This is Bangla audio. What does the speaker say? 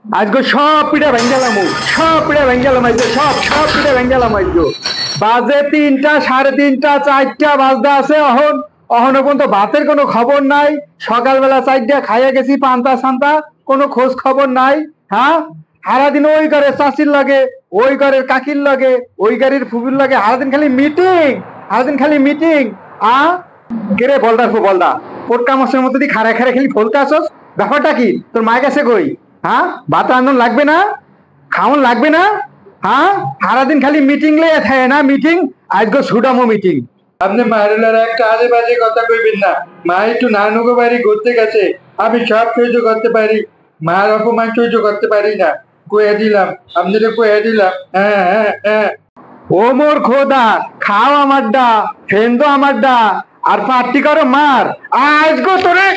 আজকে সব পিঠা ভেঙ্গেলাম, সব পিঠা ভেঙ্গেলাম, আজকে সব সব পিঠা ভেঙ্গেলাম। আজকে বাজে 3টা, 3:30, 4টা বাজতে আছে। অহনো পর্যন্ত ভাতের কোনো খবর নাই। সকালবেলা 4টা খাইয়া গেছি, পান্তা সান্তা, কোনো খোঁজ খবর নাই। হ্যাঁ, সারাদিন ওই ঘরে চাষির লাগে, ওই ঘরের কাকির লাগে, ওই গাড়ির ফুবির লাগে, সারাদিন খালি মিটিং, সারাদিন খালি মিটিং। কেরে বলদা, বলদা পোটকা মাছের মধ্যে দিয়ে খাড়া খাড়া খালি ফলতে আসস, ব্যাপারটা কি? তোর মায়ের কাছে কই? হ্যাঁ, ভাত রান্ধন লাগবে না? খাওয়ান লাগবে না? হ্যাঁ, সারাদিন খালি মিটিং লেগে থাকে না? মিটিং, আজকে সুডামো মিটিং। আপনি মারুলার একটা আজে বাজে কথা কইবেন না। মা একটু নানুগো বাড়ি ঘুরতে গেছে, আমি সব সহ্য করতে পারি, মার অপমান সহ্য করতে পারি না। কয়ে দিলাম, আপনাদের কয়ে দিলাম। হ্যাঁ হ্যাঁ হ্যাঁ। ও মোর খোদা, খাও আমার ডা, ফেন্দো আমার ডা, আর পার্টি করো মার। আজকে তোরে